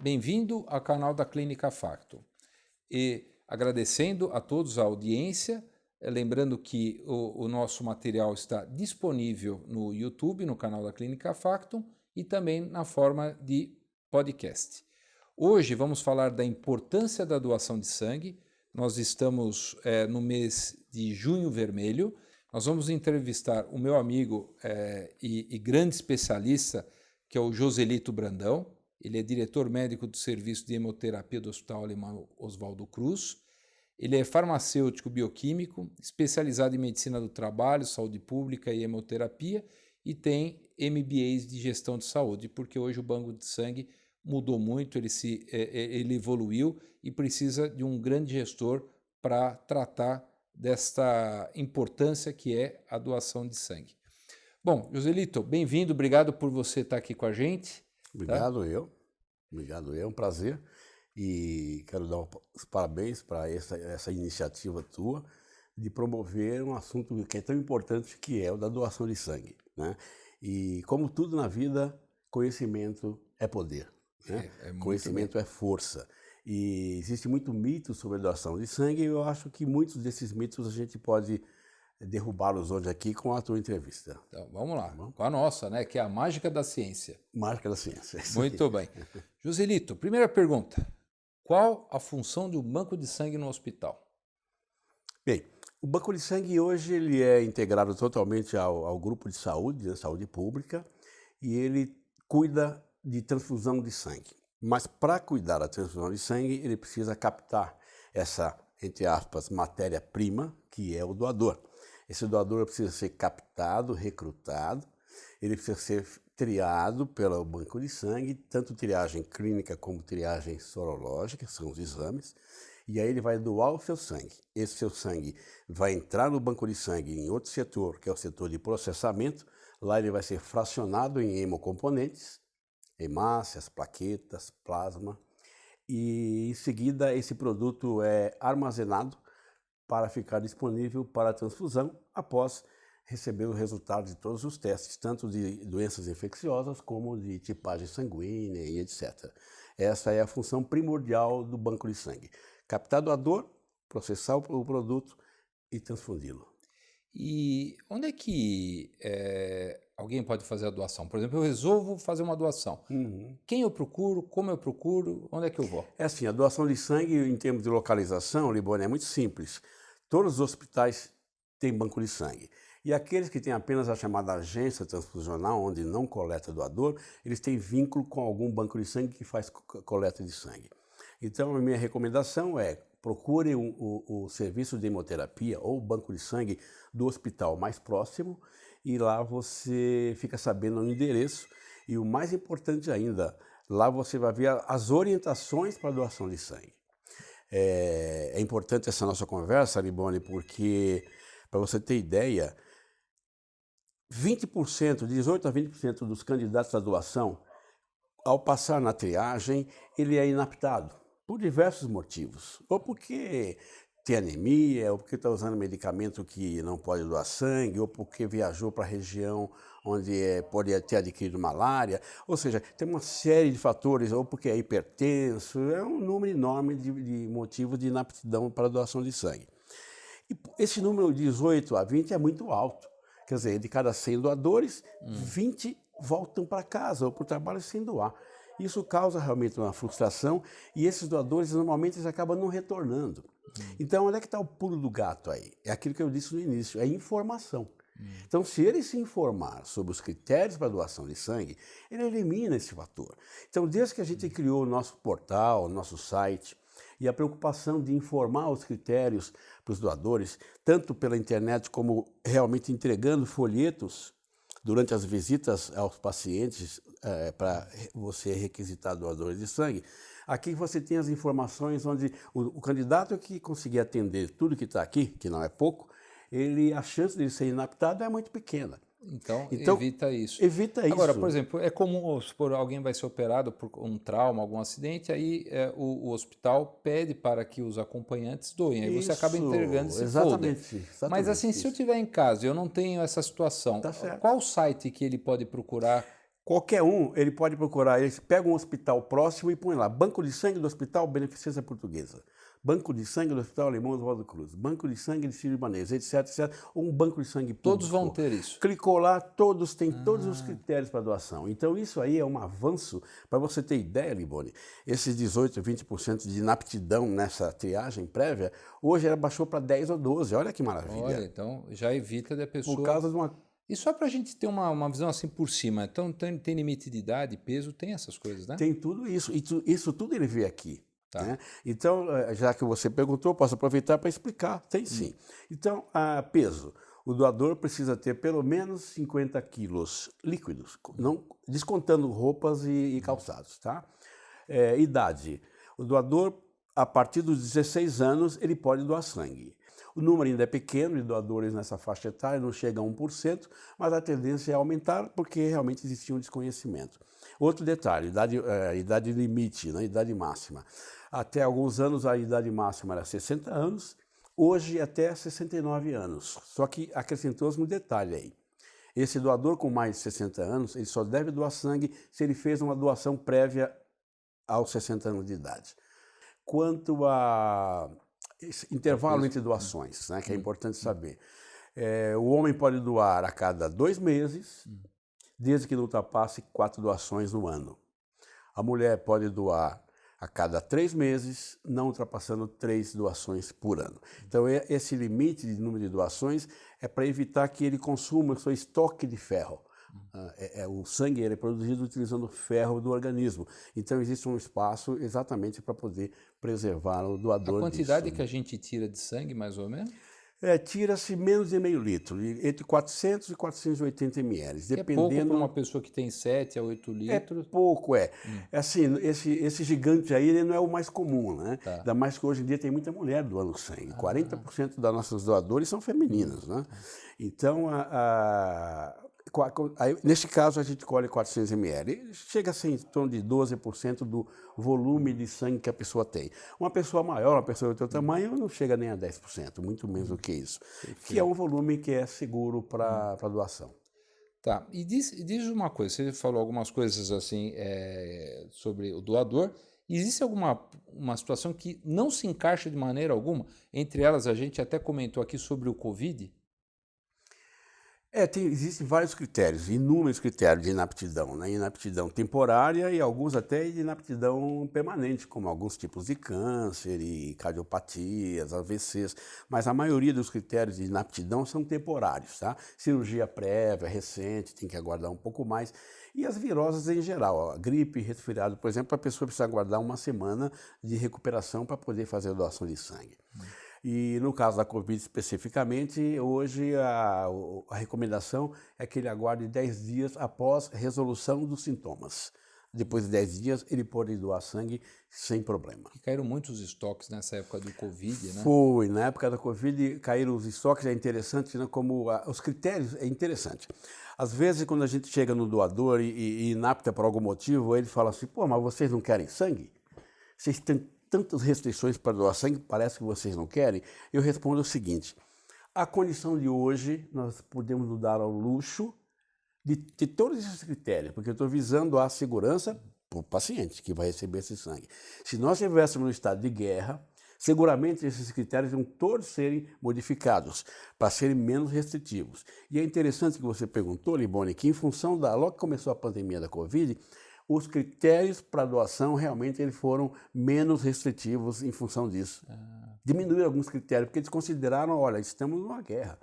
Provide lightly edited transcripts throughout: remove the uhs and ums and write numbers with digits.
bem-vindo ao canal da Clínica Factum. E agradecendo a todos a audiência, lembrando que o nosso material está disponível no YouTube, no canal da Clínica Factum, e também na forma de podcast. Hoje vamos falar da importância da doação de sangue. Nós estamos no mês de Junho Vermelho. Nós vamos entrevistar o meu amigo e grande especialista, que é o Joselito Brandão. Ele é diretor médico do Serviço de Hemoterapia do Hospital Alemão Oswaldo Cruz. Ele é farmacêutico bioquímico, especializado em medicina do trabalho, saúde pública e hemoterapia, e tem MBAs de gestão de saúde, porque hoje o banco de sangue mudou muito, ele evoluiu e precisa de um grande gestor para tratar desta importância que é a doação de sangue. Bom, Joselito, bem-vindo, obrigado por você estar aqui com a gente. Obrigado, é um prazer e quero dar os parabéns para essa iniciativa tua de promover um assunto que é tão importante, que é o da doação de sangue, né? E como tudo na vida, conhecimento é poder, né? Conhecimento é força. E existe muito mito sobre a doação de sangue e eu acho que muitos desses mitos a gente pode derrubá-los hoje aqui com a tua entrevista. Então, vamos lá, com a nossa, né, que é a mágica da ciência. Mágica da ciência. Muito bem. Joselito, primeira pergunta. Qual a função de um banco de sangue no hospital? Bem, o banco de sangue hoje ele é integrado totalmente ao grupo de saúde, saúde pública, e ele cuida de transfusão de sangue. Mas para cuidar da transfusão de sangue, ele precisa captar essa, entre aspas, matéria-prima, que é o doador. Esse doador precisa ser captado, recrutado, ele precisa ser triado pelo banco de sangue, tanto triagem clínica como triagem sorológica, são os exames, e aí ele vai doar o seu sangue. Esse seu sangue vai entrar no banco de sangue em outro setor, que é o setor de processamento, lá ele vai ser fracionado em hemocomponentes, hemácias, plaquetas, plasma, e em seguida esse produto é armazenado para ficar disponível para a transfusão após receber o resultado de todos os testes, tanto de doenças infecciosas como de tipagem sanguínea e etc. Essa é a função primordial do banco de sangue. Captar doador, processar o produto e transfundi-lo. E onde é que alguém pode fazer a doação? Por exemplo, eu resolvo fazer uma doação. Quem eu procuro? Como eu procuro? Onde é que eu vou? É assim, a doação de sangue, em termos de localização, Libório, é muito simples. Todos os hospitais têm banco de sangue. E aqueles que têm apenas a chamada agência transfusional, onde não coleta doador, eles têm vínculo com algum banco de sangue que faz coleta de sangue. Então, a minha recomendação é procure o serviço de hemoterapia ou o banco de sangue do hospital mais próximo e lá você fica sabendo o endereço e o mais importante ainda, lá você vai ver as orientações para a doação de sangue. É importante essa nossa conversa, Liboni, porque, para você ter ideia, 20%, 18% a 20% dos candidatos à doação, ao passar na triagem, ele é inaptado, por diversos motivos. Ou porque tem anemia, ou porque está usando medicamento que não pode doar sangue, ou porque viajou para a região onde pode ter adquirido malária. Ou seja, tem uma série de fatores, ou porque é hipertenso, é um número enorme de motivos de inaptidão para a doação de sangue. E esse número de 18 a 20 é muito alto. Quer dizer, de cada 100 doadores, 20 voltam para casa ou para o trabalho sem doar. Isso causa realmente uma frustração e esses doadores normalmente eles acabam não retornando. Então, onde é que está o pulo do gato aí? É aquilo que eu disse no início, é informação. Então, se ele se informar sobre os critérios para doação de sangue, ele elimina esse fator. Então, desde que a gente criou o nosso portal, o nosso site, e a preocupação de informar os critérios para os doadores, tanto pela internet como realmente entregando folhetos durante as visitas aos pacientes para você requisitar doadores de sangue. Aqui você tem as informações onde o candidato que conseguir atender tudo que está aqui, que não é pouco, a chance de ele ser inaptado é muito pequena. Então evita isso. Evita isso. Agora, por exemplo, é comum supor, alguém vai ser operado por um trauma, algum acidente, aí o hospital pede para que os acompanhantes doem, aí você acaba entregando esse folder. Mas assim, se eu estiver em casa e eu não tenho essa situação, Tá certo. qual site que ele pode procurar Qualquer um, ele pode procurar, ele pega um hospital próximo e põe lá, banco de sangue do Hospital Beneficência Portuguesa, banco de sangue do Hospital Alemão Oswaldo Cruz, banco de sangue de Sírio-Libanês, etc, etc, ou um banco de sangue público. Todos vão ter isso. Clicou lá, todos têm todos os critérios para doação. Então isso aí é um avanço, para você ter ideia, Liboni, esses 18, 20% de inaptidão nessa triagem prévia, hoje ela baixou para 10 ou 12, olha que maravilha. Olha, então já evita da pessoa... Por causa de uma... E só para a gente ter uma visão assim por cima, então tem limite de idade, peso, tem essas coisas, né? Tem tudo isso, e isso tudo ele vê aqui. Tá. Né? Então, já que você perguntou, posso aproveitar para explicar. Tem sim. Então, peso. O doador precisa ter pelo menos 50 quilos líquidos, não, descontando roupas e calçados. Tá? Idade. O doador, a partir dos 16 anos, ele pode doar sangue. O número ainda é pequeno de doadores nessa faixa etária, não chega a 1%, mas a tendência é aumentar porque realmente existia um desconhecimento. Outro detalhe, idade limite, né, idade máxima. Até alguns anos a idade máxima era 60 anos, hoje até 69 anos. Só que acrescentou-se um detalhe aí. Esse doador com mais de 60 anos, ele só deve doar sangue se ele fez uma doação prévia aos 60 anos de idade. Quanto a esse intervalo entre doações, né, que é importante saber. O homem pode doar a cada 2 meses, desde que não ultrapasse 4 doações no ano. A mulher pode doar a cada 3 meses, não ultrapassando 3 doações por ano. Então, esse limite de número de doações é para evitar que ele consuma o seu estoque de ferro. O sangue ele é produzido utilizando ferro do organismo. Então, existe um espaço exatamente para poder preservar o doador. A quantidade disso, que a gente tira de sangue, mais ou menos? Tira-se menos de meio litro, entre 400 e 480 ml, dependendo... É pouco para uma pessoa que tem 7 a 8 litros? É pouco, assim, esse gigante aí ele não é o mais comum, né? Tá. Ainda mais que hoje em dia tem muita mulher doando sangue. 40% das nossas doadores são femininas, né? Então, neste caso, a gente colhe 400 ml. Chega a ser em torno de 12% do volume de sangue que a pessoa tem. Uma pessoa maior, uma pessoa do teu tamanho, não chega nem a 10%, muito menos do que isso. Que é um volume que é seguro para doação. Tá, e diz uma coisa, você falou algumas coisas assim sobre o doador. Existe uma situação que não se encaixa de maneira alguma? Entre elas, a gente até comentou aqui sobre o Covid. Existem vários critérios, inúmeros critérios de inaptidão, né? Inaptidão temporária e alguns até de inaptidão permanente, como alguns tipos de câncer e cardiopatias, AVCs, mas a maioria dos critérios de inaptidão são temporários, tá? Cirurgia prévia, recente, tem que aguardar um pouco mais, e as viroses em geral, a gripe, resfriado, por exemplo, a pessoa precisa aguardar uma semana de recuperação para poder fazer a doação de sangue. E no caso da Covid especificamente, hoje a recomendação é que ele aguarde 10 dias após resolução dos sintomas. Depois de 10 dias, ele pode doar sangue sem problema. E caíram muitos estoques nessa época do Covid, né? Foi, na época da Covid caíram os estoques, é interessante, né, como os critérios, é interessante. Às vezes, quando a gente chega no doador e inapta por algum motivo, ele fala assim, pô, mas vocês não querem sangue? Vocês têm tantas restrições para doar sangue, parece que vocês não querem. Eu respondo o seguinte, a condição de hoje, nós podemos nos dar ao luxo de todos esses critérios, porque eu estou visando a segurança para o paciente que vai receber esse sangue. Se nós estivéssemos no estado de guerra, seguramente esses critérios vão todos serem modificados para serem menos restritivos. E é interessante que você perguntou, Liboni, que em função logo que começou a pandemia da Covid, os critérios para doação realmente eles foram menos restritivos em função disso. Diminuíram alguns critérios, porque eles consideraram, olha, estamos numa guerra.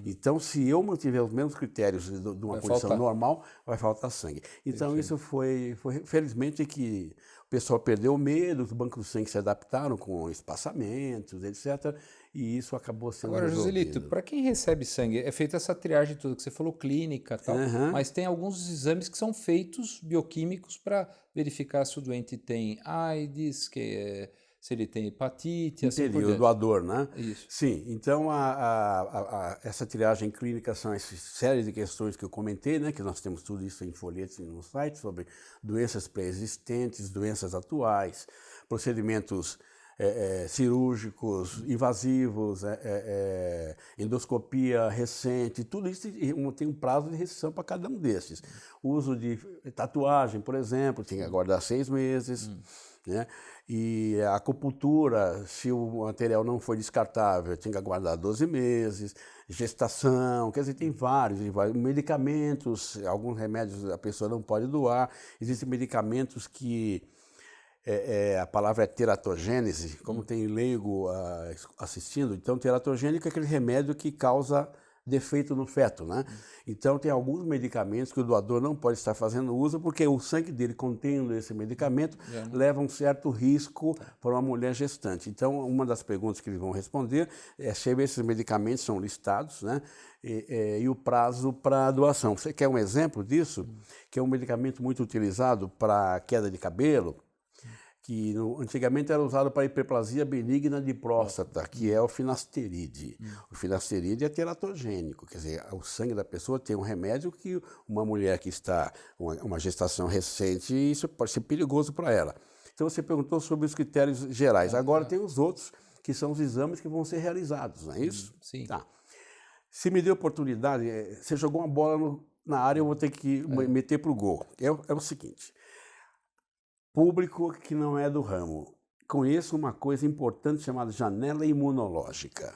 Então, se eu mantiver os mesmos critérios de uma condição normal, vai faltar sangue. Então, isso foi felizmente que o pessoal perdeu o medo, os bancos de sangue se adaptaram com espaçamentos, etc., e isso acabou sendo Agora, resolvido. Joselito, para quem recebe sangue, é feita essa triagem toda que você falou, clínica e tal, mas tem alguns exames que são feitos bioquímicos para verificar se o doente tem AIDS, se ele tem hepatite, assim por diante. O doador, né? Isso. Sim, então essa triagem clínica são essa série de questões que eu comentei, né? Que nós temos tudo isso em folhetos no site, sobre doenças pré-existentes, doenças atuais, procedimentos cirúrgicos, invasivos, endoscopia recente, tudo isso tem um prazo de restrição para cada um desses. O uso de tatuagem, por exemplo, tem que aguardar 6 meses. Né? E a acupuntura, se o material não for descartável, tem que aguardar 12 meses. Gestação, quer dizer, tem vários medicamentos, alguns remédios a pessoa não pode doar. Existem medicamentos que a palavra é teratogênese, como tem leigo assistindo. Então, teratogênico é aquele remédio que causa defeito no feto, né? Então, tem alguns medicamentos que o doador não pode estar fazendo uso, porque o sangue dele contendo esse medicamento leva um certo risco para uma mulher gestante. Então, uma das perguntas que eles vão responder é se esses medicamentos são listados, né? E o prazo para doação. Você quer um exemplo disso? Que é um medicamento muito utilizado para queda de cabelo, que antigamente era usado para hiperplasia benigna de próstata, que é o finasteride. O finasteride é teratogênico, quer dizer, o sangue da pessoa tem um remédio que uma mulher que está uma gestação recente, isso pode ser perigoso para ela. Então você perguntou sobre os critérios gerais. Agora tem os outros, que são os exames que vão ser realizados, não é isso? Sim. Tá. Se me deu oportunidade, você jogou uma bola na área, eu vou ter que meter para o gol. É o seguinte... Público que não é do ramo, conheço uma coisa importante chamada janela imunológica.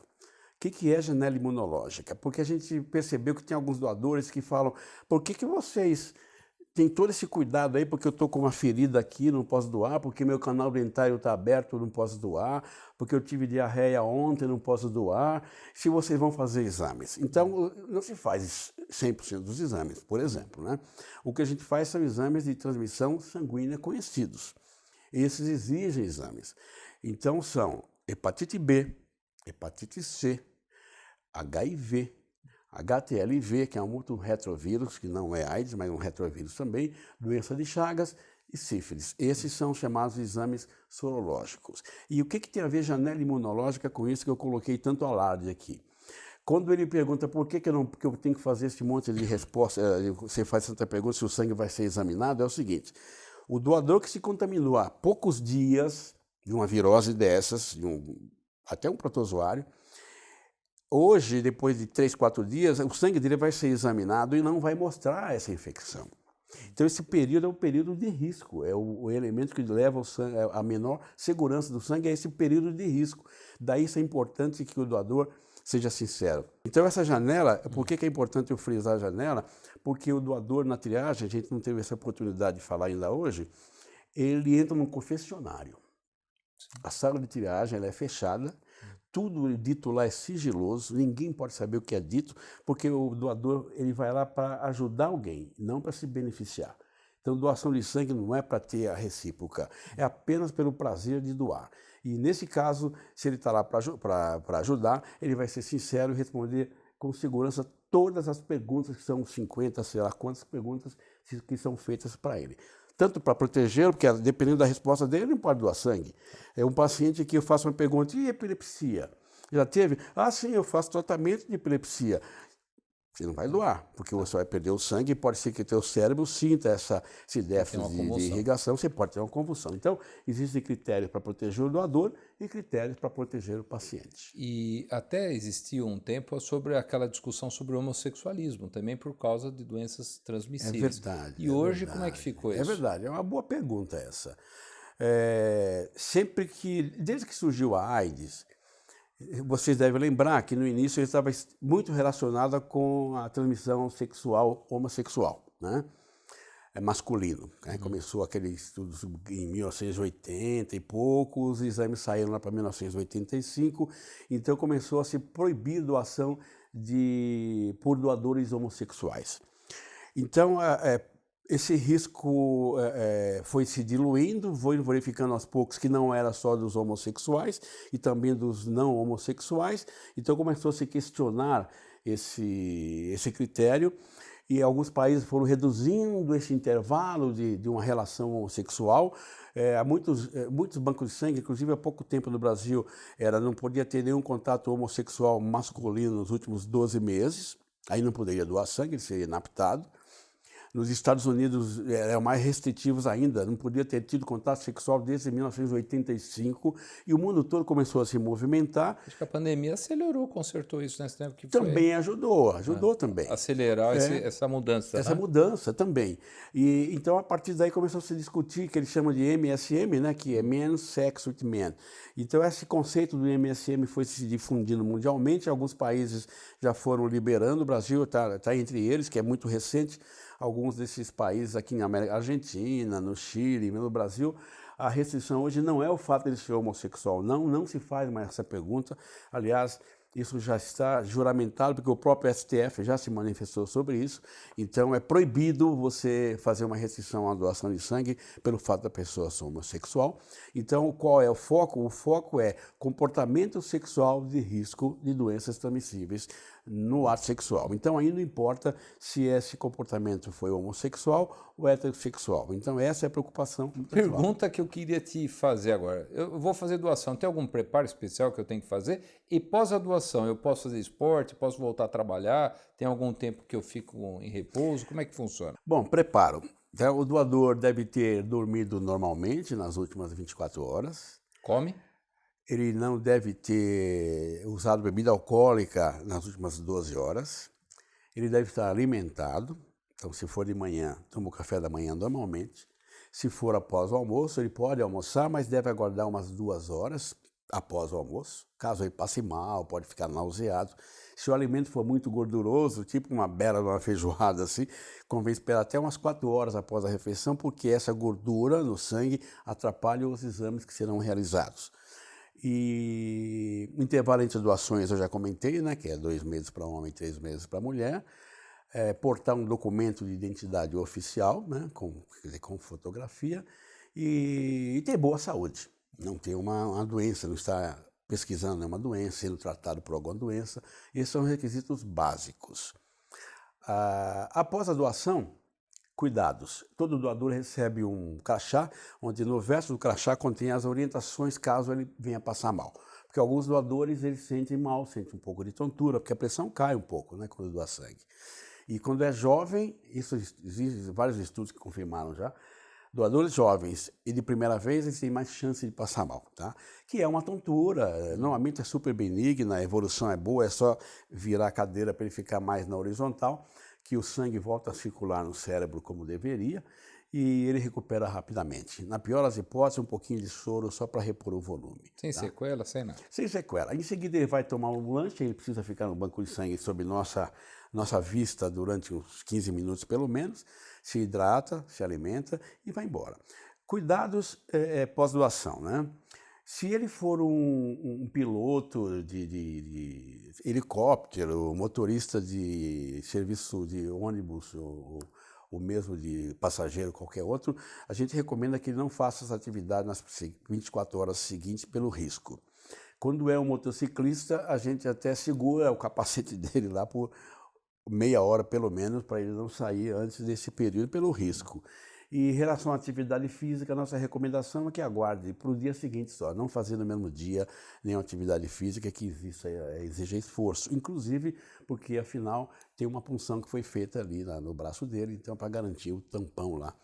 O que é janela imunológica? Porque a gente percebeu que tem alguns doadores que falam, por que vocês têm todo esse cuidado aí, porque eu estou com uma ferida aqui, não posso doar, porque meu canal dentário está aberto, não posso doar, porque eu tive diarreia ontem, não posso doar, se vocês vão fazer exames. Então, não se faz 100% dos exames, por exemplo, né? O que a gente faz são exames de transmissão sanguínea conhecidos. Esses exigem exames. Então, são hepatite B, hepatite C, HIV, HTLV, que é um outro retrovírus, que não é AIDS, mas é um retrovírus também, doença de Chagas e sífilis. Esses são chamados exames sorológicos. E o que tem a ver janela imunológica com isso que eu coloquei tanto alarde aqui? Quando ele pergunta por que eu tenho que fazer esse monte de resposta, você faz tanta pergunta se o sangue vai ser examinado, é o seguinte, o doador que se contaminou há poucos dias de uma virose dessas, até um protozoário, hoje, depois de 3, 4 dias, o sangue dele vai ser examinado e não vai mostrar essa infecção. Então, esse período é um período de risco, é o elemento que leva a menor segurança do sangue, é esse período de risco. Daí, isso é importante que o doador seja sincero. Então, essa janela, por que é importante eu frisar a janela? Porque o doador na triagem, a gente não teve essa oportunidade de falar ainda hoje, ele entra num confessionário. A sala de triagem ela é fechada, tudo dito lá é sigiloso, ninguém pode saber o que é dito, porque o doador ele vai lá para ajudar alguém, não para se beneficiar. Então, doação de sangue não é para ter a recíproca, é apenas pelo prazer de doar. E, nesse caso, se ele está lá para ajudar, ele vai ser sincero e responder com segurança todas as perguntas, que são 50, sei lá quantas perguntas que são feitas para ele. Tanto para protegê-lo, porque dependendo da resposta dele, ele não pode doar sangue. É um paciente que eu faço uma pergunta, e epilepsia? Já teve? Ah, sim, eu faço tratamento de epilepsia. Você não vai doar, porque você vai perder o sangue e pode ser que o teu cérebro sinta esse déficit de irrigação, você pode ter uma convulsão. Então, existem critérios para proteger o doador e critérios para proteger o paciente. E até existiu um tempo sobre aquela discussão sobre o homossexualismo, também por causa de doenças transmissíveis. É verdade. E hoje, como é que ficou isso? É verdade, é uma boa pergunta essa. Desde que surgiu a AIDS, vocês devem lembrar que no início ele estava muito relacionada com a transmissão sexual homossexual, né? Masculino. Né? Começou aquele estudo em 1980 e pouco, os exames saíram lá para 1985, então começou a se proibir doação por doadores homossexuais. Então, esse risco foi se diluindo, foi verificando aos poucos que não era só dos homossexuais e também dos não homossexuais. Então começou a se questionar esse critério e alguns países foram reduzindo esse intervalo de uma relação homossexual. Muitos bancos de sangue, inclusive há pouco tempo no Brasil, não podia ter nenhum contato homossexual masculino nos últimos 12 meses, aí não poderia doar sangue, ele seria inaptado. Nos Estados Unidos eram mais restritivos ainda, não podia ter tido contato sexual desde 1985 e o mundo todo começou a se movimentar. Acho que a pandemia acelerou, consertou isso nesse tempo que foi. Também ajudou também. Acelerar essa mudança. Essa mudança também. E então, a partir daí, começou a se discutir, que eles chamam de MSM, né, que é Men's Sex with Men. Então, esse conceito do MSM foi se difundindo mundialmente, alguns países já foram liberando, o Brasil está entre eles, que é muito recente. Alguns desses países aqui na América, Argentina, no Chile, no Brasil, a restrição hoje não é o fato de ele ser homossexual, não se faz mais essa pergunta. Aliás, isso já está juramentado, porque o próprio STF já se manifestou sobre isso. Então, é proibido você fazer uma restrição à doação de sangue pelo fato da pessoa ser homossexual. Então, qual é o foco? O foco é comportamento sexual de risco de doenças transmissíveis no ato sexual. Então, aí não importa se esse comportamento foi homossexual ou heterossexual. Então, essa é a preocupação. Pergunta que eu queria te fazer agora. Eu vou fazer doação. Tem algum preparo especial que eu tenho que fazer? E pós a doação, eu posso fazer esporte? Posso voltar a trabalhar? Tem algum tempo que eu fico em repouso? Como é que funciona? Bom, preparo. Então, o doador deve ter dormido normalmente nas últimas 24 horas. Come? Ele não deve ter usado bebida alcoólica nas últimas 12 horas. Ele deve estar alimentado. Então, se for de manhã, toma o café da manhã normalmente. Se for após o almoço, ele pode almoçar, mas deve aguardar umas 2 horas após o almoço. Caso ele passe mal, pode ficar nauseado. Se o alimento for muito gorduroso, tipo uma bela de uma feijoada assim, convém esperar até umas 4 horas após a refeição, porque essa gordura no sangue atrapalha os exames que serão realizados. E o intervalo entre doações eu já comentei, né, que é 2 meses para homem e 3 meses para mulher. Portar um documento de identidade oficial, né, com fotografia, e ter boa saúde. Não ter uma doença, não estar pesquisando nenhuma doença, sendo tratado por alguma doença. Esses são os requisitos básicos. Após a doação, cuidados. Todo doador recebe um crachá, onde no verso do crachá contém as orientações caso ele venha passar mal. Porque alguns doadores eles sentem mal, sentem um pouco de tontura, porque a pressão cai um pouco, né, quando doa sangue. E quando é jovem, isso existem vários estudos que confirmaram já, doadores jovens e de primeira vez eles têm mais chance de passar mal, tá? Que é uma tontura, normalmente é super benigna, a evolução é boa, é só virar a cadeira para ele ficar mais na horizontal, que o sangue volta a circular no cérebro como deveria e ele recupera rapidamente. Na pior das hipóteses, um pouquinho de soro só para repor o volume. Sem sequela, sem nada? Sem sequela. Em seguida ele vai tomar um lanche, ele precisa ficar no banco de sangue sob nossa vista durante uns 15 minutos pelo menos, se hidrata, se alimenta e vai embora. Cuidados pós-doação, né? Se ele for um piloto de helicóptero, motorista de serviço de ônibus ou mesmo de passageiro, qualquer outro, a gente recomenda que ele não faça essa atividade nas 24 horas seguintes pelo risco. Quando é um motociclista, a gente até segura o capacete dele lá por meia hora, pelo menos, para ele não sair antes desse período pelo risco. E em relação à atividade física, a nossa recomendação é que aguarde para o dia seguinte só, não fazer no mesmo dia nenhuma atividade física que exija esforço, inclusive porque, afinal, tem uma punção que foi feita ali no braço dele, então para garantir o tampão lá,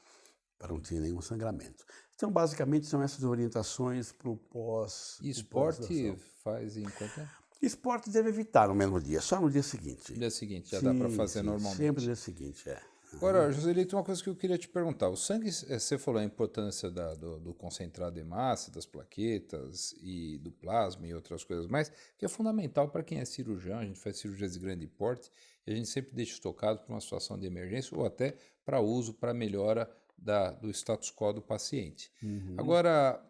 para não ter nenhum sangramento. Então, basicamente, são essas orientações para o pós. E esporte faz em quanto tempo? Esporte deve evitar no mesmo dia, só no dia seguinte. No dia seguinte, já dá para fazer normalmente. Sempre no dia seguinte, Agora, Joselito, uma coisa que eu queria te perguntar. O sangue, você falou a importância do concentrado em massa, das plaquetas e do plasma e outras coisas mais, que é fundamental para quem é cirurgião. A gente faz cirurgias de grande porte e a gente sempre deixa estocado para uma situação de emergência ou até para uso, para melhora do status quo do paciente. Agora,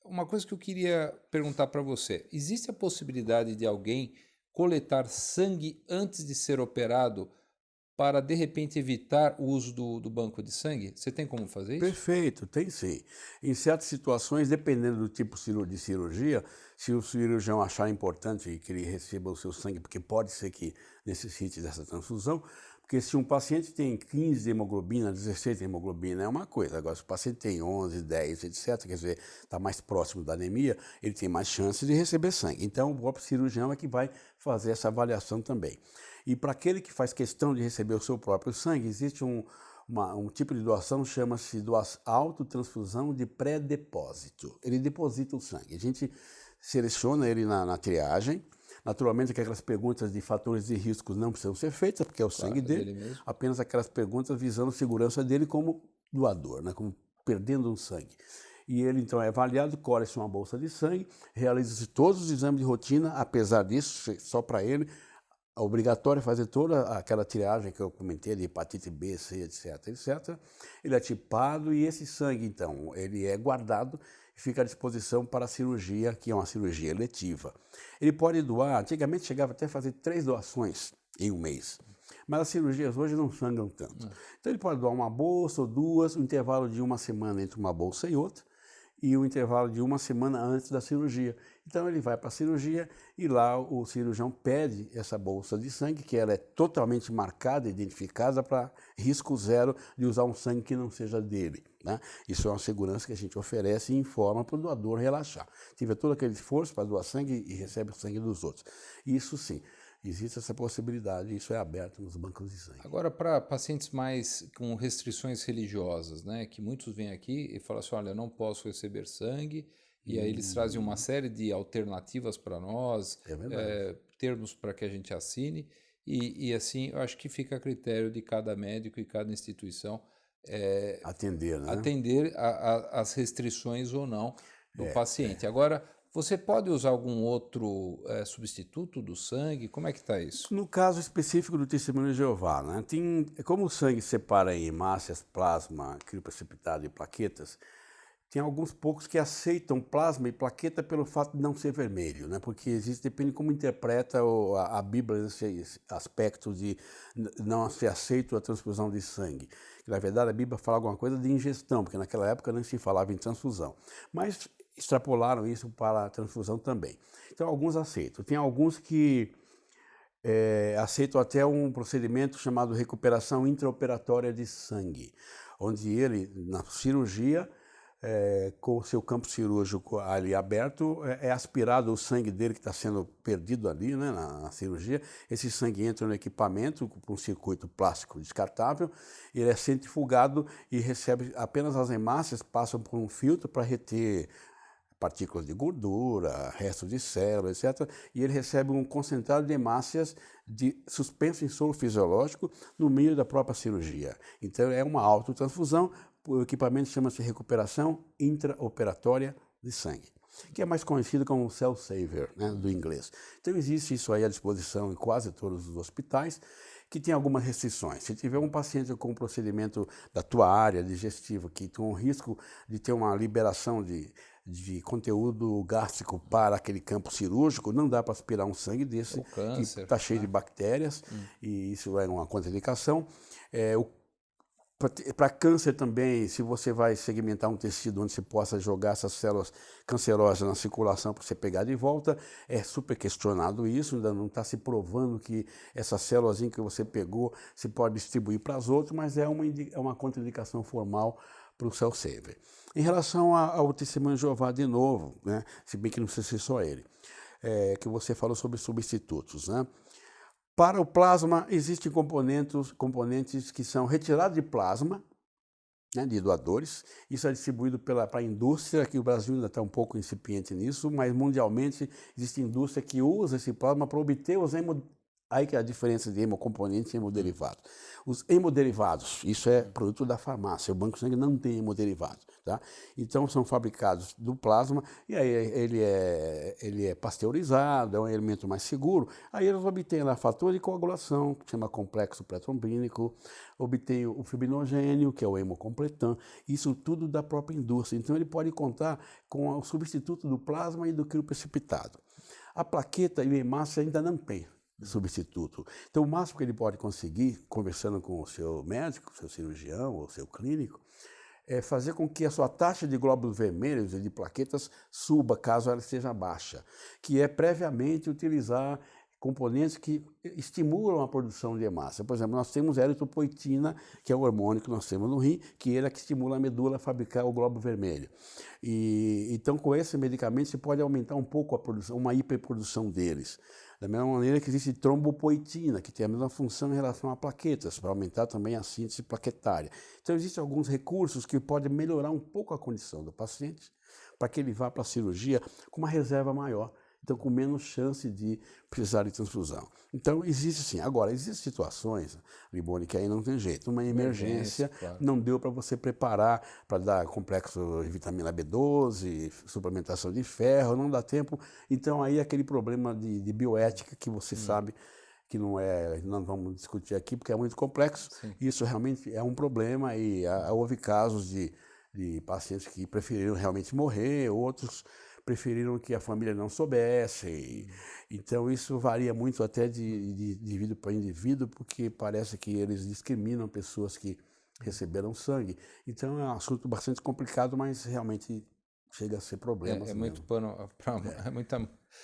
uma coisa que eu queria perguntar para você. Existe a possibilidade de alguém coletar sangue antes de ser operado para, de repente, evitar o uso do banco de sangue? Você tem como fazer isso? Perfeito, tem sim. Em certas situações, dependendo do tipo de cirurgia, se o cirurgião achar importante que ele receba o seu sangue, porque pode ser que necessite dessa transfusão, porque se um paciente tem 15 de hemoglobina, 16 de hemoglobina, é uma coisa. Agora, se o paciente tem 11, 10, etc., quer dizer, está mais próximo da anemia, ele tem mais chance de receber sangue. Então, o próprio cirurgião é que vai fazer essa avaliação também. E para aquele que faz questão de receber o seu próprio sangue, existe um tipo de doação, chama-se autotransfusão de pré-depósito. Ele deposita o sangue. A gente seleciona ele na triagem. Naturalmente, aquelas perguntas de fatores de risco não precisam ser feitas, porque é o sangue dele, apenas aquelas perguntas visando a segurança dele como doador, né? Como perdendo um sangue. E ele, então, é avaliado, colhe-se uma bolsa de sangue, realiza-se todos os exames de rotina, apesar disso, só para ele, é obrigatório fazer toda aquela triagem que eu comentei, de hepatite B, C, etc, etc. Ele é tipado e esse sangue, então, ele é guardado e fica à disposição para a cirurgia, que é uma cirurgia eletiva. Ele pode doar, antigamente chegava até a fazer 3 doações em um mês, mas as cirurgias hoje não sangram tanto. Então ele pode doar uma bolsa ou 2, um intervalo de 1 semana entre uma bolsa e outra, e o intervalo de 1 semana antes da cirurgia. Então ele vai para a cirurgia e lá o cirurgião pede essa bolsa de sangue, que ela é totalmente marcada, identificada para risco zero de usar um sangue que não seja dele, né? Isso é uma segurança que a gente oferece e informa para o doador relaxar. Tiver todo aquele esforço para doar sangue e recebe o sangue dos outros. Isso sim. Existe essa possibilidade, isso é aberto nos bancos de sangue. Agora, para pacientes mais com restrições religiosas, né, que muitos vêm aqui e falam assim, olha, eu não posso receber sangue, e aí eles trazem uma série de alternativas para nós, termos para que a gente assine, e assim, eu acho que fica a critério de cada médico e cada instituição atender, né? Atender as restrições ou não do paciente. Agora, você pode usar algum outro substituto do sangue? Como é que está isso? No caso específico do Testemunho de Jeová, né, como o sangue separa em hemácias, plasma, crioprecipitado e plaquetas, tem alguns poucos que aceitam plasma e plaqueta pelo fato de não ser vermelho, né, porque depende como interpreta a Bíblia esse aspecto de não ser aceito a transfusão de sangue. Na verdade, a Bíblia fala alguma coisa de ingestão, porque naquela época não se falava em transfusão. Mas extrapolaram isso para a transfusão também. Então, alguns aceitam. Tem alguns que aceitam até um procedimento chamado recuperação intraoperatória de sangue, onde ele, na cirurgia, com o seu campo cirúrgico ali aberto, é aspirado o sangue dele que está sendo perdido ali, né, na cirurgia. Esse sangue entra no equipamento com um circuito plástico descartável, ele é centrifugado e recebe apenas as hemácias, passam por um filtro para reter partículas de gordura, restos de células, etc. E ele recebe um concentrado de hemácias suspenso em soro fisiológico no meio da própria cirurgia. Então é uma autotransfusão, o equipamento chama-se recuperação intraoperatória de sangue, que é mais conhecido como cell saver, né, do inglês. Então existe isso aí à disposição em quase todos os hospitais, que tem algumas restrições. Se tiver um paciente com um procedimento da tua área digestiva, que tem um risco de ter uma liberação de conteúdo gástrico para aquele campo cirúrgico, não dá para aspirar um sangue desse, que está cheio de bactérias, e isso é uma contraindicação. Para câncer também, se você vai segmentar um tecido onde você possa jogar essas células cancerosas na circulação para você pegar de volta, é super questionado isso, ainda não está se provando que essas células que você pegou se pode distribuir para as outras, mas é uma contraindicação formal para o cell saver. Em relação ao Testemunho de Jeová, de novo, né, se bem que não precisa ser só ele, que você falou sobre substitutos, né? Para o plasma, existem componentes que são retirados de plasma, né, de doadores. Isso é distribuído para a indústria, que o Brasil ainda está um pouco incipiente nisso, mas mundialmente existe indústria que usa esse plasma para obter os aí que é a diferença de hemocomponente e hemoderivados. Os hemoderivados, isso é produto da farmácia, o banco de sangue não tem hemoderivados, tá? Então são fabricados do plasma e aí ele é pasteurizado, é um elemento mais seguro. Aí eles obtêm lá fator de coagulação, que chama complexo pré-trombínico, obtém o fibrinogênio, que é o hemocompletan, isso tudo da própria indústria. Então ele pode contar com o substituto do plasma e do crioprecipitado. A plaqueta e a hemácia ainda não tem substituto. Então, o máximo que ele pode conseguir, conversando com o seu médico, seu cirurgião ou seu clínico, é fazer com que a sua taxa de glóbulos vermelhos e de plaquetas suba, caso ela esteja baixa, que é previamente utilizar componentes que estimulam a produção de hemácia. Por exemplo, nós temos eritropoetina, que é o hormônio que nós temos no rim, que ele é que estimula a medula a fabricar o glóbulo vermelho. Então, com esse medicamento, você pode aumentar um pouco a produção, uma hiperprodução deles. Da mesma maneira que existe trombopoetina, que tem a mesma função em relação a plaquetas, para aumentar também a síntese plaquetária. Então, existem alguns recursos que podem melhorar um pouco a condição do paciente, para que ele vá para a cirurgia com uma reserva maior, então com menos chance de precisar de transfusão. Então, existe sim. Agora, existem situações, Liboni, que aí não tem jeito. Uma emergência, claro. Não deu para você preparar para dar complexo de vitamina B12, suplementação de ferro, não dá tempo. Então, aí aquele problema de bioética que você sabe que não vamos discutir aqui porque é muito complexo. Sim. Isso realmente é um problema e houve casos de pacientes que preferiram realmente morrer, outros preferiram que a família não soubesse. Então, isso varia muito até de indivíduo para indivíduo, porque parece que eles discriminam pessoas que receberam sangue. Então, é um assunto bastante complicado, mas realmente chega a ser problema. É muito pano, é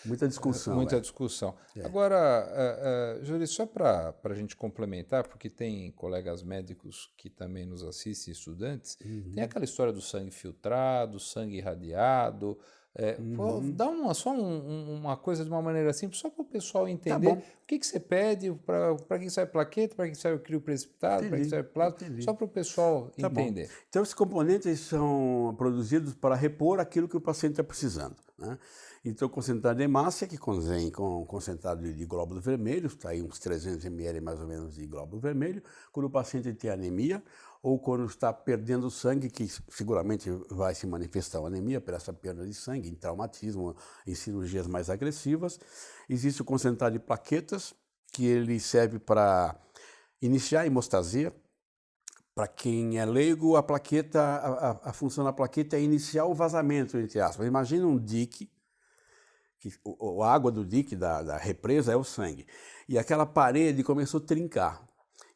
muita discussão. Muita discussão. Agora, Júlio, só para a gente complementar, porque tem colegas médicos que também nos assistem, estudantes, tem aquela história do sangue filtrado, sangue irradiado. Dá só uma coisa de uma maneira simples, só para o pessoal entender o que você pede, para que serve plaqueta, para que serve o crio precipitado, para que serve plasma, só para o pessoal entender. Bom. Então, esses componentes são produzidos para repor aquilo que o paciente está precisando, né? Então, concentrado de hemácia, que contém concentrado de glóbulos vermelhos, está aí uns 300 ml mais ou menos de glóbulo vermelho, quando o paciente tem anemia, ou quando está perdendo sangue, que seguramente vai se manifestar a anemia por essa perda de sangue, em traumatismo, em cirurgias mais agressivas. Existe o concentrado de plaquetas, que ele serve para iniciar a hemostasia. Para quem é leigo, a plaqueta, a função da plaqueta é iniciar o vazamento, entre aspas. Imagina um dique, que a água do dique, da represa, é o sangue. E aquela parede começou a trincar.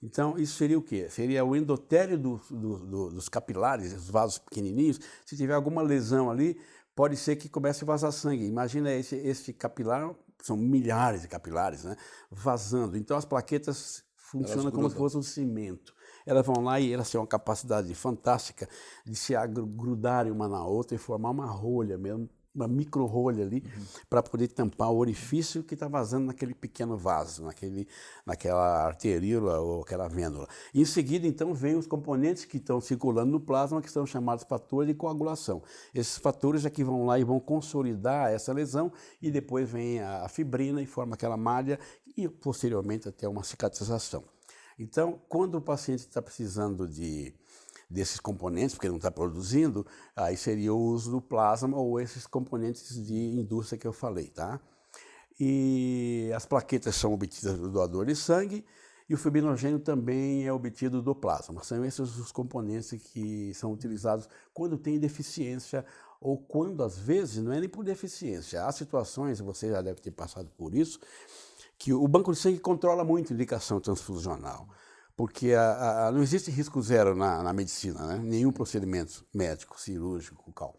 Então, isso seria o quê? Seria o endotélio dos capilares, os vasos pequenininhos. Se tiver alguma lesão ali, pode ser que comece a vazar sangue. Imagina esse capilar, são milhares de capilares, né, vazando. Então, as plaquetas funcionam como se fosse um cimento. Elas vão lá e elas têm uma capacidade fantástica de se grudarem uma na outra e formar uma rolha mesmo, uma micro-rolha ali, para poder tampar o orifício que está vazando naquele pequeno vaso, naquela arteríola ou aquela vênula. E em seguida, então, vem os componentes que estão circulando no plasma, que são chamados fatores de coagulação. Esses fatores é que vão lá e vão consolidar essa lesão, e depois vem a fibrina e forma aquela malha, e posteriormente até uma cicatrização. Então, quando o paciente está precisando desses componentes, porque ele não está produzindo, aí seria o uso do plasma ou esses componentes de indústria que eu falei, tá? E as plaquetas são obtidas do doador de sangue e o fibrinogênio também é obtido do plasma. São esses os componentes que são utilizados quando tem deficiência ou quando, às vezes, não é nem por deficiência. Há situações, você já deve ter passado por isso, que o banco de sangue controla muito a indicação transfusional. Porque não existe risco zero na medicina, né? Nenhum procedimento médico, cirúrgico, tal.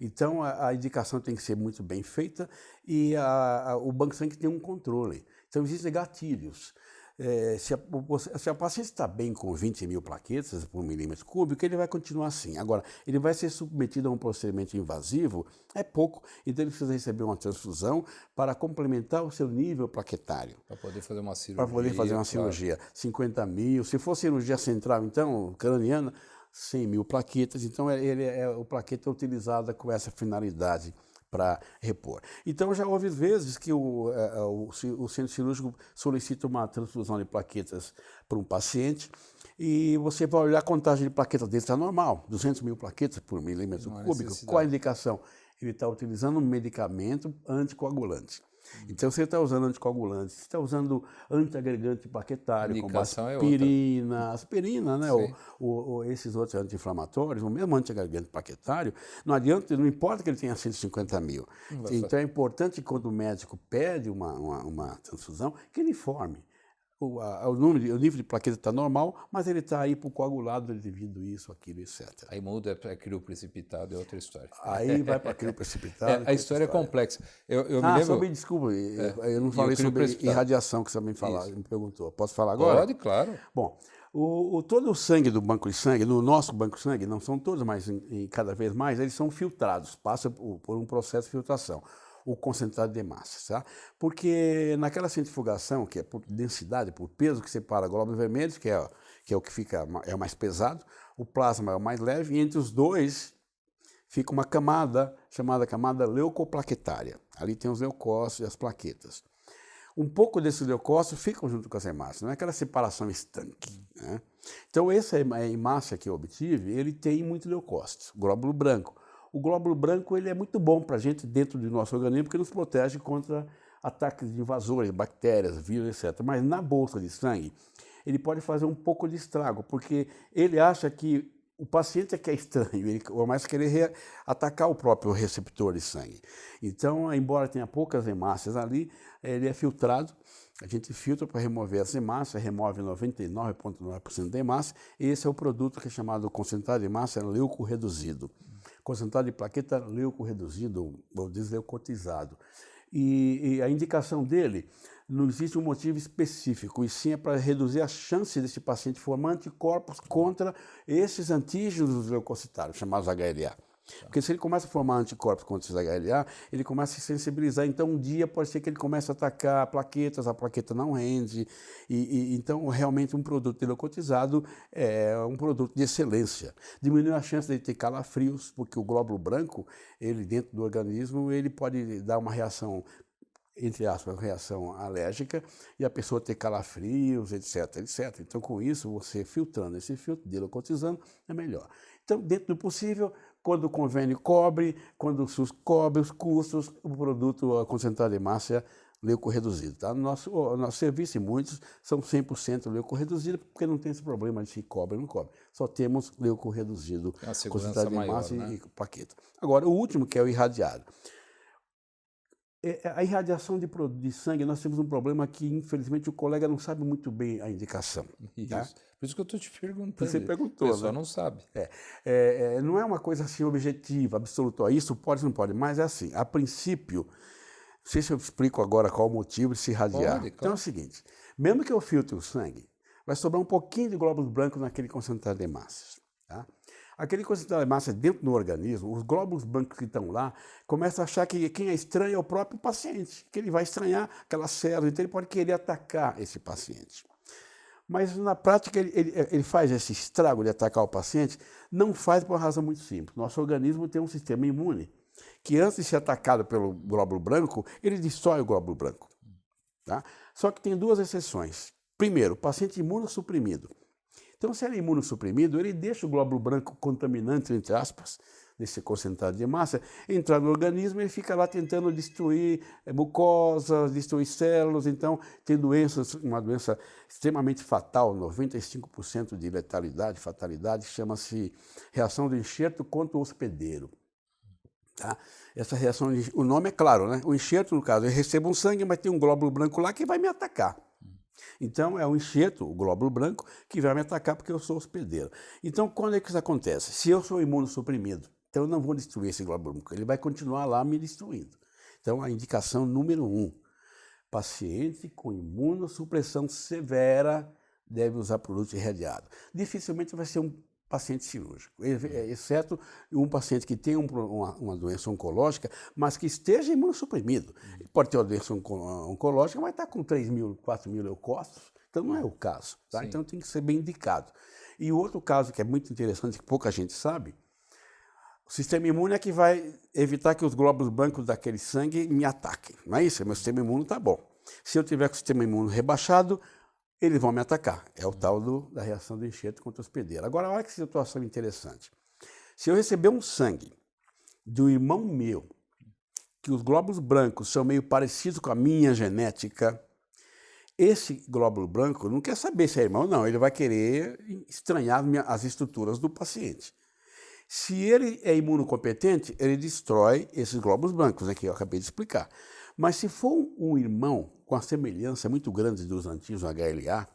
Então, a indicação tem que ser muito bem feita e o banco de sangue tem um controle. Então, existem gatilhos. Se a paciente está bem com 20 mil plaquetas por milímetro cúbico, ele vai continuar assim. Agora, ele vai ser submetido a um procedimento invasivo, é pouco, então ele precisa receber uma transfusão para complementar o seu nível plaquetário. Para poder fazer uma cirurgia. Para poder fazer uma cirurgia. 50 mil, se for cirurgia central, então, craniana, 100 mil plaquetas. Então, o plaqueta é utilizada com essa finalidade para repor. Então, já houve vezes que o centro cirúrgico solicita uma transfusão de plaquetas para um paciente e você vai olhar a contagem de plaquetas dele, está normal, 200 mil plaquetas por milímetro cúbico. Qual a indicação? Ele está utilizando um medicamento anticoagulante. Então, você está usando anticoagulante, você está usando antiagregante plaquetário, como aspirina, né? Esses outros anti-inflamatórios, o mesmo antiagregante plaquetário, não adianta, não importa que ele tenha 150 mil. Então, é importante que quando o médico pede uma transfusão, que ele informe. o nível de plaqueta está normal, mas ele está hipocoagulado devido a isso, aquilo, etc. Aí muda para crio precipitado, é outra história. Aí vai para crio precipitado. A história é complexa. Eu me lembro... Desculpa, eu não falei sobre irradiação que você me perguntou. Posso falar agora? Pode, claro. Bom, todo o sangue do banco de sangue, no nosso banco de sangue, não são todos, mas cada vez mais, eles são filtrados, passam por um processo de filtração, o concentrado de hemácias, tá? Porque naquela centrifugação, que é por densidade, por peso, que separa glóbulos vermelhos, que é o que é o mais pesado, o plasma é o mais leve, e entre os dois fica uma camada chamada camada leucoplaquetária. Ali tem os leucócitos e as plaquetas. Um pouco desses leucócitos ficam junto com as hemácias, não é aquela separação estanque, né? Então, essa hemácia que eu obtive, ele tem muito leucócitos, glóbulo branco. O glóbulo branco ele é muito bom para a gente dentro do nosso organismo, porque nos protege contra ataques de invasores, bactérias, vírus, etc. Mas na bolsa de sangue, ele pode fazer um pouco de estrago, porque ele acha que o paciente é que é estranho, ele começa a querer atacar o próprio receptor de sangue. Então, embora tenha poucas hemácias ali, ele é filtrado, a gente filtra para remover as hemácias, remove 99,9% da hemácia, e esse é o produto que é chamado concentrado de hemácia leucorreduzido. Concentrado de plaqueta leucorreduzido ou desleucotizado. E a indicação dele não existe um motivo específico, e sim é para reduzir a chance desse paciente formar anticorpos contra esses antígenos leucocitários, chamados HLA. Porque se ele começa a formar anticorpos contra esses HLA, ele começa a se sensibilizar. Então, um dia pode ser que ele comece a atacar plaquetas, a plaqueta não rende. Então, realmente, um produto leucotizado é um produto de excelência. Diminui a chance de ter calafrios, porque o glóbulo branco, ele dentro do organismo, ele pode dar uma reação, entre aspas, reação alérgica, e a pessoa ter calafrios, etc, etc. Então, com isso, você filtrando esse filtro, leucotizando, é melhor. Então, dentro do possível, quando o convênio cobre, quando o SUS cobre os custos, o produto concentrado de hemácia leucorreduzido. Tá? No nosso serviço, e muitos, são 100% leucorreduzido, porque não tem esse problema de se cobre ou não cobre. Só temos leucorreduzido, concentrado de hemácia, né? E plaqueta. Agora, o último, que é o irradiado. A irradiação de sangue, nós temos um problema que, infelizmente, o colega não sabe muito bem a indicação. Isso. Tá? Por isso que eu estou te perguntando. Você perguntou, o pessoal, né? Não sabe. Não é uma coisa assim objetiva, absoluta. Isso pode ou não pode, mas é assim, a princípio, não sei se eu explico agora qual o motivo de se irradiar. Pode, claro. Então é o seguinte, mesmo que eu filtre o sangue, vai sobrar um pouquinho de glóbulos brancos naquele concentrado de hemácias. Tá? Aquele concentrado de hemácias dentro do organismo, os glóbulos brancos que estão lá, começam a achar que quem é estranho é o próprio paciente, que ele vai estranhar aquela célula, então ele pode querer atacar esse paciente. Mas, na prática, ele faz esse estrago de atacar o paciente, não faz por uma razão muito simples. Nosso organismo tem um sistema imune que, antes de ser atacado pelo glóbulo branco, ele destrói o glóbulo branco. Tá? Só que tem duas exceções. Primeiro, o paciente imunossuprimido. Então, se ele é imunossuprimido, ele deixa o glóbulo branco contaminante, entre aspas, desse concentrado de hemácia, entrar no organismo e ele fica lá tentando destruir mucosas, destruir células. Então, tem uma doença extremamente fatal, 95% de letalidade, fatalidade, chama-se reação do enxerto contra o hospedeiro. Tá? Essa reação, o nome é claro, né? O enxerto, no caso, eu recebo um sangue, mas tem um glóbulo branco lá que vai me atacar. Então, é o enxerto, o glóbulo branco, que vai me atacar porque eu sou hospedeiro. Então, quando é que isso acontece? Se eu sou imunossuprimido, então eu não vou destruir esse glóbulo branco, ele vai continuar lá me destruindo. Então, a indicação número 1, paciente com imunossupressão severa deve usar produto irradiado. Dificilmente vai ser um paciente cirúrgico, exceto um paciente que tem uma doença oncológica, mas que esteja imunossuprimido. Ele pode ter uma doença oncológica, mas está com 3.000, 4.000 leucócitos, então não é o caso. Tá? Então tem que ser bem indicado. E o outro caso que é muito interessante, que pouca gente sabe, o sistema imune é que vai evitar que os glóbulos brancos daquele sangue me ataquem. Não é isso? Meu sistema imune está bom. Se eu tiver com o sistema imune rebaixado, eles vão me atacar. É o tal da reação do enxerto contra o hospedeiro. Agora, olha que situação interessante. Se eu receber um sangue de um irmão meu, que os glóbulos brancos são meio parecidos com a minha genética, esse glóbulo branco não quer saber se é irmão ou não, ele vai querer estranhar as estruturas do paciente. Se ele é imunocompetente, ele destrói esses glóbulos brancos, né, que eu acabei de explicar. Mas se for um irmão com a semelhança muito grande dos antigos HLA,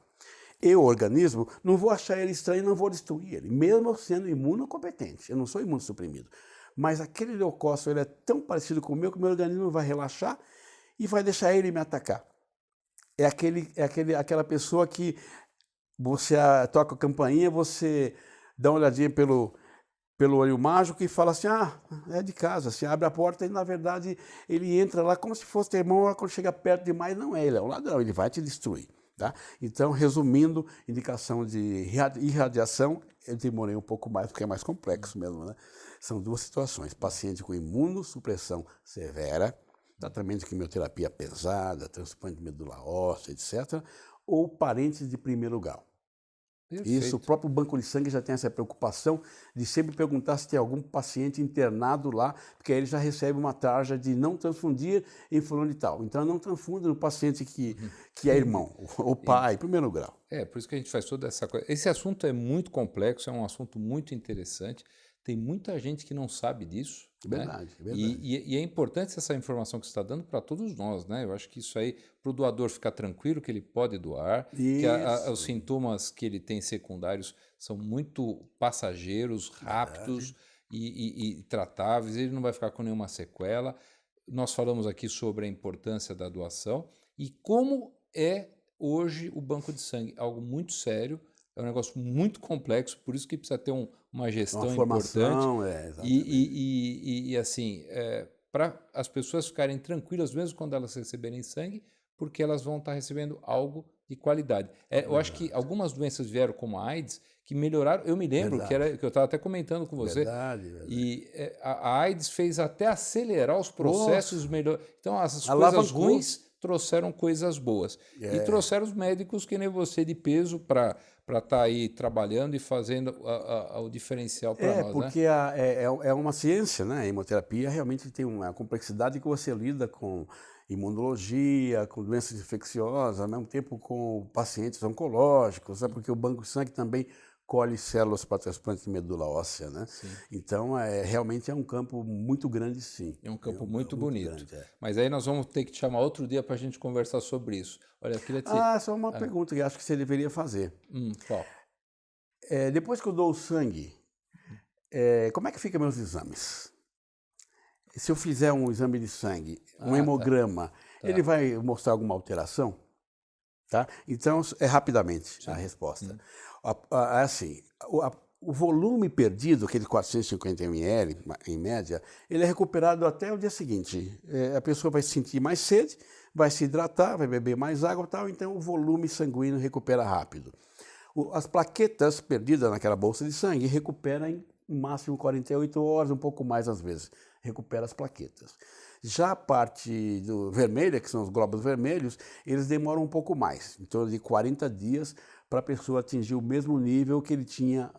eu, organismo, não vou achar ele estranho e não vou destruir ele, mesmo sendo imunocompetente. Eu não sou imunossuprimido. Mas aquele leucócito ele é tão parecido com o meu que o meu organismo vai relaxar e vai deixar ele me atacar. É aquela pessoa que você toca a campainha, você dá uma olhadinha pelo olho mágico e fala assim, é de casa, assim, abre a porta e na verdade ele entra lá como se fosse teu irmão, quando chega perto demais não é, ele é um ladrão, ele vai te destruir. Tá? Então, resumindo, indicação de irradiação, eu demorei um pouco mais, porque é mais complexo mesmo, né? São duas situações, paciente com imunossupressão severa, tratamento de quimioterapia pesada, transplante de medula óssea, etc., ou parentes de primeiro grau. Perfeito. Isso, o próprio banco de sangue já tem essa preocupação de sempre perguntar se tem algum paciente internado lá, porque aí ele já recebe uma tarja de não transfundir em fulano e tal. Então, não transfunda no paciente que é irmão, ou pai, primeiro grau. Por isso que a gente faz toda essa coisa. Esse assunto é muito complexo, é um assunto muito interessante. Tem muita gente que não sabe disso. Verdade, né? verdade. E é importante essa informação que você está dando para todos nós, né? Eu acho que isso aí, para o doador ficar tranquilo que ele pode doar, que os sintomas que ele tem secundários são muito passageiros, rápidos e tratáveis, ele não vai ficar com nenhuma sequela. Nós falamos aqui sobre a importância da doação e como é hoje o banco de sangue, algo muito sério. É um negócio muito complexo, por isso que precisa ter uma gestão uma formação, importante. E assim, para as pessoas ficarem tranquilas, mesmo quando elas receberem sangue, porque elas vão estar recebendo algo de qualidade. Eu acho que algumas doenças vieram, como a AIDS, que melhoraram. Eu me lembro que eu estava até comentando com você. Verdade. E a AIDS fez até acelerar os processos melhor. Então, as coisas ruins trouxeram coisas boas. E trouxeram os médicos que nem você de peso para estar aí trabalhando e fazendo o diferencial para nós. Porque é uma ciência, né? A hemoterapia realmente tem uma complexidade que você lida com imunologia, com doenças infecciosas, ao mesmo tempo com pacientes oncológicos, porque o banco de sangue também colhe células para transplante de medula óssea, né? Sim. Então, realmente é um campo muito grande, sim. É um campo muito bonito. Grande, Mas aí nós vamos ter que te chamar outro dia para a gente conversar sobre isso. Olha, eu queria te... só uma pergunta que acho que você deveria fazer. Qual? Depois que eu dou o sangue, como é que ficam meus exames? Se eu fizer um exame de sangue, um hemograma, ele vai mostrar alguma alteração? Tá? Então, rapidamente a resposta. Assim, o volume perdido, aquele 450 ml, em média, ele é recuperado até o dia seguinte. A pessoa vai sentir mais sede, vai se hidratar, vai beber mais água e tal, então o volume sanguíneo recupera rápido. As plaquetas perdidas naquela bolsa de sangue recupera em no máximo 48 horas, um pouco mais às vezes, recupera as plaquetas. Já a parte vermelha, que são os glóbulos vermelhos, eles demoram um pouco mais, em torno de 40 dias, para a pessoa atingir o mesmo nível que ele tinha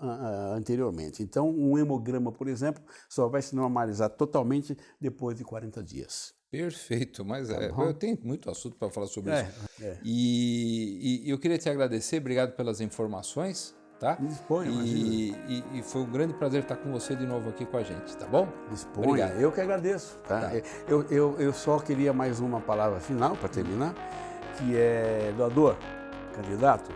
anteriormente. Então, um hemograma, por exemplo, só vai se normalizar totalmente depois de 40 dias. Perfeito, mas eu tenho muito assunto para falar sobre isso. E eu queria te agradecer, obrigado pelas informações. Tá? Disponha, e foi um grande prazer estar com você de novo aqui com a gente, tá bom? Disponha. Obrigado. Eu que agradeço. Tá? Eu só queria mais uma palavra final para terminar, que é doador, candidato,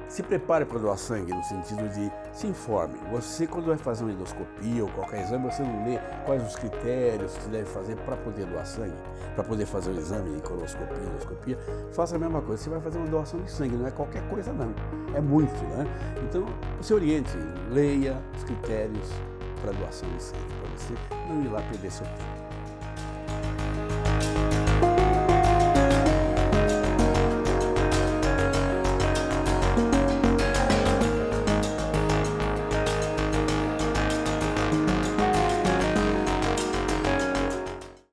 se prepare para doar sangue no sentido de se informe. Você, quando vai fazer uma endoscopia ou qualquer exame, você não lê quais os critérios que você deve fazer para poder doar sangue, para poder fazer o exame de colonoscopia, endoscopia. Faça a mesma coisa. Você vai fazer uma doação de sangue, não é qualquer coisa não. É muito, né? Então, se oriente, leia os critérios para doação de sangue, para você não ir lá perder seu tempo.